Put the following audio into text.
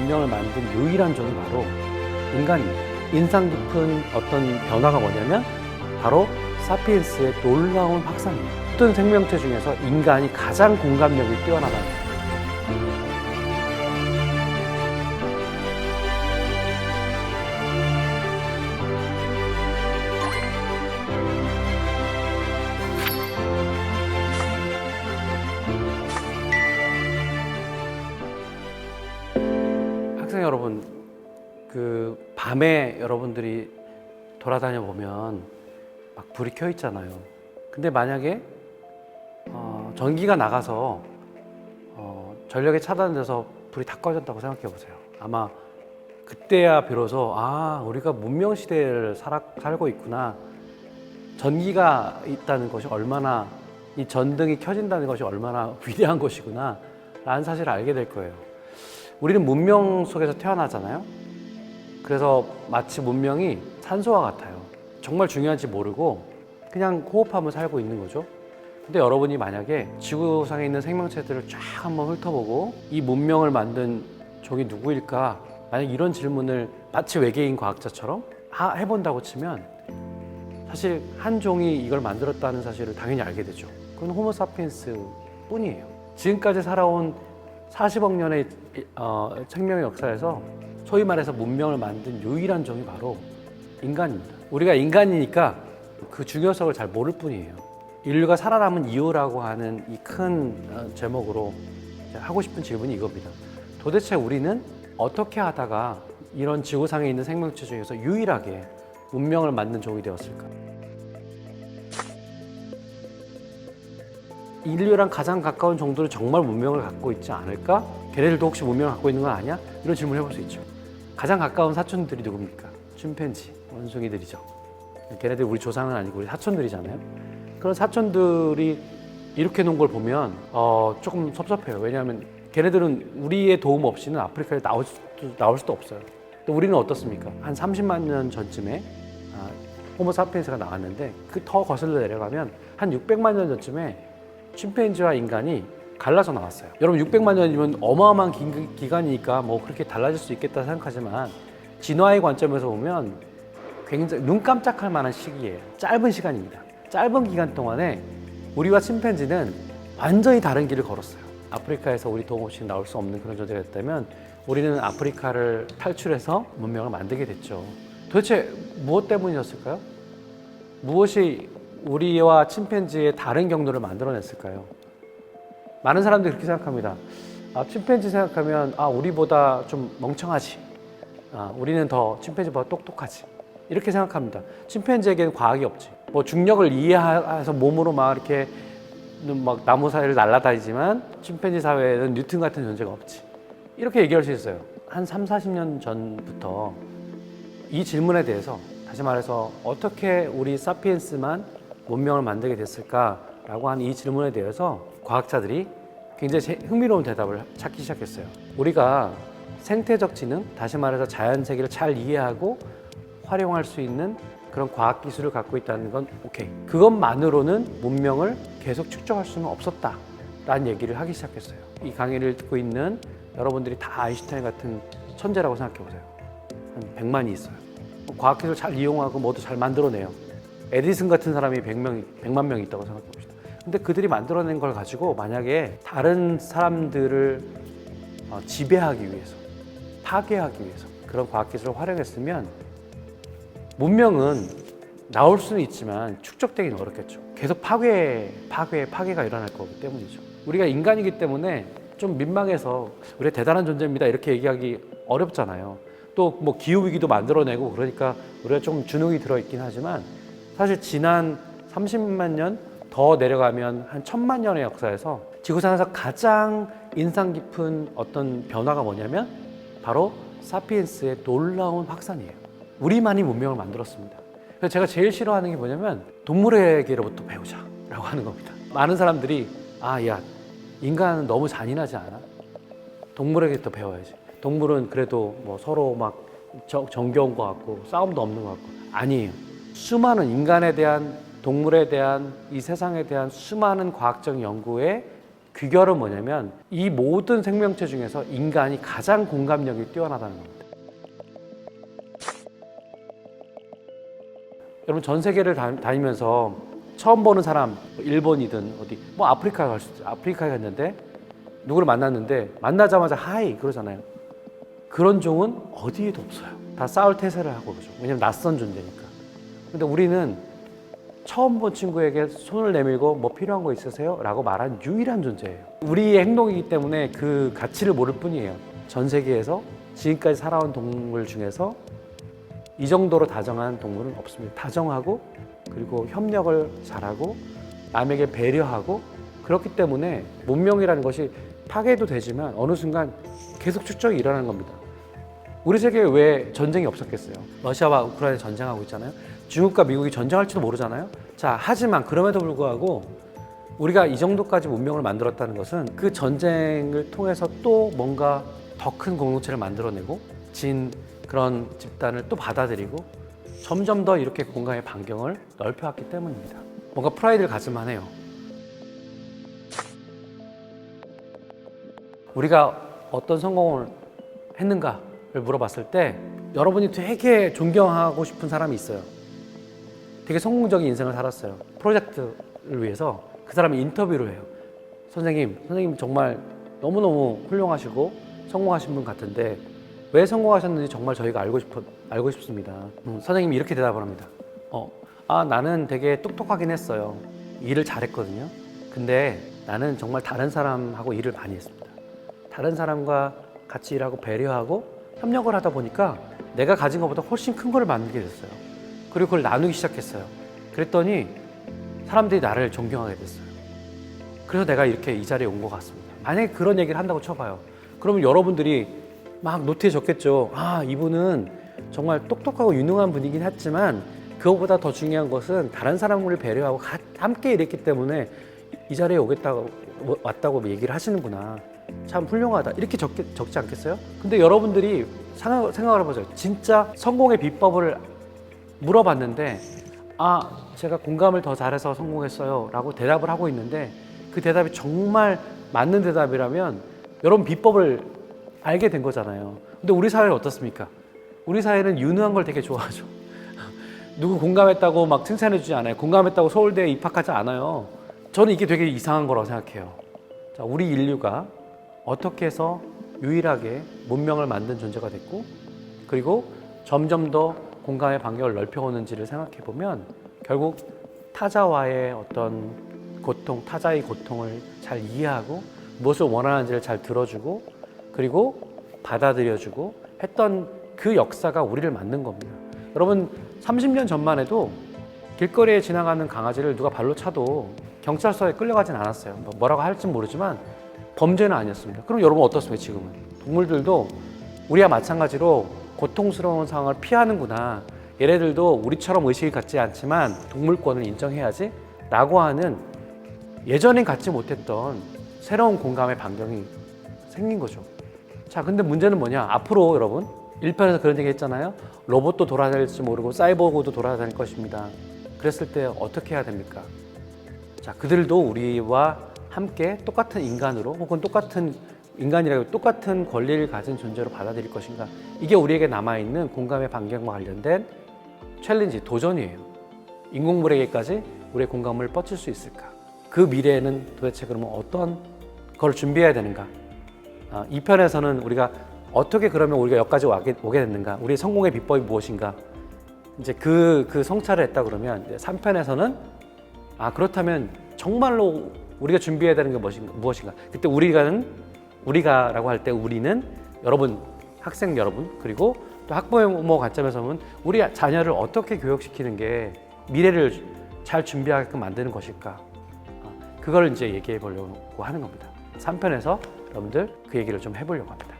문명을 만든 유일한 종이 바로 인간입니다. 인상 깊은 어떤 변화가 뭐냐면 바로 사피엔스의 놀라운 확산입니다. 모든 생명체 중에서 인간이 가장 공감력이 뛰어나다는 거예요. 학생 여러분, 그 밤에 여러분들이 돌아다녀 보면 막 불이 켜 있잖아요. 근데 만약에 전기가 나가서 전력이 차단돼서 불이 다 꺼졌다고 생각해 보세요. 아마 그때야 비로소 우리가 문명 시대를 살고 있구나. 전기가 있다는 것이 얼마나, 이 전등이 켜진다는 것이 얼마나 위대한 것이구나 라는 사실을 알게 될 거예요. 우리는 문명 속에서 태어나잖아요. 그래서 마치 문명이 산소와 같아요. 정말 중요한지 모르고 그냥 호흡하며 살고 있는 거죠. 근데 여러분이 만약에 지구상에 있는 생명체들을 쫙 한번 훑어보고 이 문명을 만든 종이 누구일까? 만약 이런 질문을 마치 외계인 과학자처럼 해본다고 치면 사실 한 종이 이걸 만들었다는 사실을 당연히 알게 되죠. 그건 호모 사피엔스 뿐이에요. 지금까지 살아온 40억 년의 생명의 역사에서 소위 말해서 문명을 만든 유일한 종이 바로 인간입니다. 우리가 인간이니까 그 중요성을 잘 모를 뿐이에요. 인류가 살아남은 이유라고 하는 이 큰 제목으로 하고 싶은 질문이 이겁니다. 도대체 우리는 어떻게 하다가 이런 지구상에 있는 생명체 중에서 유일하게 문명을 만든 종이 되었을까? 인류랑 가장 가까운 종들은 정말 문명을 갖고 있지 않을까? 걔네들도 혹시 문명을 갖고 있는 건 아니야? 이런 질문을 해볼 수 있죠. 가장 가까운 사촌들이 누굽니까? 침팬지, 원숭이들이죠. 걔네들 우리 조상은 아니고 우리 사촌들이잖아요. 그런 사촌들이 이렇게 놓은 걸 보면 조금 섭섭해요. 왜냐하면 걔네들은 우리의 도움 없이는 아프리카에 나올 수도 없어요. 또 우리는 어떻습니까? 한 30만 년 전쯤에 호모 사피엔스가 나왔는데 그 더 거슬러 내려가면 한 600만 년 전쯤에 침팬지와 인간이 갈라서 나왔어요. 여러분 600만 년이면 어마어마한 기간이니까 뭐 그렇게 달라질 수 있겠다 생각하지만 진화의 관점에서 보면 굉장히 눈 깜짝할 만한 시기예요. 짧은 시간입니다. 짧은 기간 동안에 우리와 침팬지는 완전히 다른 길을 걸었어요. 아프리카에서 우리 도움 없이 나올 수 없는 그런 존재가 됐다면 우리는 아프리카를 탈출해서 문명을 만들게 됐죠. 도대체 무엇 때문이었을까요? 무엇이 우리와 침팬지의 다른 경로를 만들어냈을까요? 많은 사람들이 그렇게 생각합니다. 침팬지 생각하면 우리보다 좀 멍청하지. 우리는 더 침팬지보다 똑똑하지. 이렇게 생각합니다. 침팬지에게는 과학이 없지. 뭐 중력을 이해해서 몸으로 막 이렇게 막 나무 사이를 날아다니지만 침팬지 사회에는 뉴턴 같은 존재가 없지. 이렇게 얘기할 수 있어요. 한 30-40년 전부터 이 질문에 대해서 다시 말해서 어떻게 우리 사피엔스만 문명을 만들게 됐을까라고 하는 이 질문에 대해서 과학자들이 굉장히 흥미로운 대답을 찾기 시작했어요. 우리가 생태적 지능, 다시 말해서 자연 세계를 잘 이해하고 활용할 수 있는 그런 과학 기술을 갖고 있다는 건 오케이. 그것만으로는 문명을 계속 축적할 수는 없었다라는 얘기를 하기 시작했어요. 이 강의를 듣고 있는 여러분들이 다 아인슈타인 같은 천재라고 생각해 보세요. 한 100만이 있어요. 과학 기술 잘 이용하고 뭐도 잘 만들어내요. 에디슨 같은 사람이 100만 명 있다고 생각해 봅시다. 근데 그들이 만들어낸 걸 가지고 만약에 다른 사람들을 지배하기 위해서, 파괴하기 위해서 그런 과학 기술을 활용했으면 문명은 나올 수는 있지만 축적되기는 어렵겠죠. 계속 파괴가 일어날 거기 때문이죠. 우리가 인간이기 때문에 좀 민망해서 우리가 대단한 존재입니다 이렇게 얘기하기 어렵잖아요. 또 뭐 기후위기도 만들어내고 그러니까 우리가 좀 주눅이 들어있긴 하지만 사실 지난 30만 년 더 내려가면 한 1000만 년의 역사에서 지구상에서 가장 인상 깊은 어떤 변화가 뭐냐면 바로 사피엔스의 놀라운 확산이에요. 우리만이 문명을 만들었습니다. 그래서 제가 제일 싫어하는 게 뭐냐면 동물에게로부터 배우자라고 하는 겁니다. 많은 사람들이 야 인간은 너무 잔인하지 않아? 동물에게부터 배워야지. 동물은 그래도 뭐 서로 막 정겨운 것 같고 싸움도 없는 것 같고 아니에요. 수많은 인간에 대한 동물에 대한 이 세상에 대한 수많은 과학적 연구의 귀결은 뭐냐면 이 모든 생명체 중에서 인간이 가장 공감력이 뛰어나다는 겁니다. 여러분 전 세계를 다니면서 처음 보는 사람, 일본이든 어디 뭐 아프리카 갈 수도 있어요. 아프리카에 갔는데 누구를 만났는데 만나자마자 하이 그러잖아요. 그런 종은 어디에도 없어요. 다 싸울 태세를 하고 그러죠. 왜냐면 낯선 존재니까. 근데 우리는 처음 본 친구에게 손을 내밀고 뭐 필요한 거 있으세요? 라고 말한 유일한 존재예요. 우리의 행동이기 때문에 그 가치를 모를 뿐이에요. 전 세계에서 지금까지 살아온 동물 중에서 이 정도로 다정한 동물은 없습니다. 다정하고 그리고 협력을 잘하고 남에게 배려하고 그렇기 때문에 문명이라는 것이 파괴도 되지만 어느 순간 계속 축적이 일어나는 겁니다. 우리 세계에 왜 전쟁이 없었겠어요? 러시아와 우크라이나 전쟁하고 있잖아요. 중국과 미국이 전쟁할지도 모르잖아요. 자, 하지만 그럼에도 불구하고 우리가 이 정도까지 문명을 만들었다는 것은 그 전쟁을 통해서 또 뭔가 더 큰 공동체를 만들어내고 진 그런 집단을 또 받아들이고 점점 더 이렇게 공간의 반경을 넓혀왔기 때문입니다. 뭔가 프라이드를 가질만 해요. 우리가 어떤 성공을 했는가를 물어봤을 때 여러분이 되게 존경하고 싶은 사람이 있어요. 되게 성공적인 인생을 살았어요. 프로젝트를 위해서 그 사람이 인터뷰를 해요. 선생님 정말 너무너무 훌륭하시고 성공하신 분 같은데 왜 성공하셨는지 정말 저희가 알고 싶습니다. 선생님이 이렇게 대답을 합니다. 나는 되게 똑똑하긴 했어요. 일을 잘했거든요. 근데 나는 정말 다른 사람하고 일을 많이 했습니다. 다른 사람과 같이 일하고 배려하고 협력을 하다 보니까 내가 가진 것보다 훨씬 큰 걸 만들게 됐어요. 그리고 그걸 나누기 시작했어요. 그랬더니 사람들이 나를 존경하게 됐어요. 그래서 내가 이렇게 이 자리에 온 것 같습니다. 만약에 그런 얘기를 한다고 쳐봐요. 그러면 여러분들이 막 노트에 적겠죠. 이분은 정말 똑똑하고 유능한 분이긴 했지만 그것보다 더 중요한 것은 다른 사람을 배려하고 함께 일했기 때문에 이 자리에 왔다고 얘기를 하시는구나. 참 훌륭하다. 이렇게 적지 않겠어요? 근데 여러분들이 생각을 해보세요. 진짜 성공의 비법을 물어봤는데 제가 공감을 더 잘해서 성공했어요 라고 대답을 하고 있는데 그 대답이 정말 맞는 대답이라면 여러분 비법을 알게 된 거잖아요. 근데 우리 사회는 어떻습니까? 우리 사회는 유능한 걸 되게 좋아하죠. 누구 공감했다고 막 칭찬해 주지 않아요. 공감했다고 서울대에 입학하지 않아요. 저는 이게 되게 이상한 거라고 생각해요. 자, 우리 인류가 어떻게 해서 유일하게 문명을 만든 존재가 됐고 그리고 점점 더 공감의 반경을 넓혀오는지를 생각해 보면 결국 타자와의 어떤 고통, 타자의 고통을 잘 이해하고 무엇을 원하는지를 잘 들어주고 그리고 받아들여주고 했던 그 역사가 우리를 만든 겁니다. 여러분 30년 전만 해도 길거리에 지나가는 강아지를 누가 발로 차도 경찰서에 끌려가진 않았어요. 뭐라고 할지 모르지만 범죄는 아니었습니다. 그럼 여러분 어떻습니까 지금은? 동물들도 우리와 마찬가지로 고통스러운 상황을 피하는구나. 얘네들도 우리처럼 의식이 갖지 않지만 동물권을 인정해야지 라고 하는 예전엔 갖지 못했던 새로운 공감의 반경이 생긴 거죠. 자, 근데 문제는 뭐냐? 앞으로 여러분 1편에서 그런 얘기 했잖아요. 로봇도 돌아다닐지 모르고 사이보그도 돌아다닐 것입니다. 그랬을 때 어떻게 해야 됩니까? 자, 그들도 우리와 함께 똑같은 인간으로 혹은 똑같은 인간이라고 똑같은 권리를 가진 존재로 받아들일 것인가? 이게 우리에게 남아있는 공감의 반경과 관련된 챌린지, 도전이에요. 인공물에게까지 우리의 공감을 뻗칠 수 있을까? 그 미래에는 도대체 그러면 어떤 걸 준비해야 되는가? 2편에서는 우리가 어떻게 그러면 우리가 여기까지 오게 됐는가? 우리의 성공의 비법이 무엇인가? 이제 그 성찰을 했다 그러면 3편에서는 그렇다면 정말로 우리가 준비해야 되는 게 무엇인가? 그때 우리가라고 할 때 우리는 여러분, 학생 여러분, 그리고 또 학부모 관점에서 보면 우리 자녀를 어떻게 교육시키는 게 미래를 잘 준비하게끔 만드는 것일까? 그걸 이제 얘기해 보려고 하는 겁니다. 3편에서 여러분들 그 얘기를 좀 해보려고 합니다.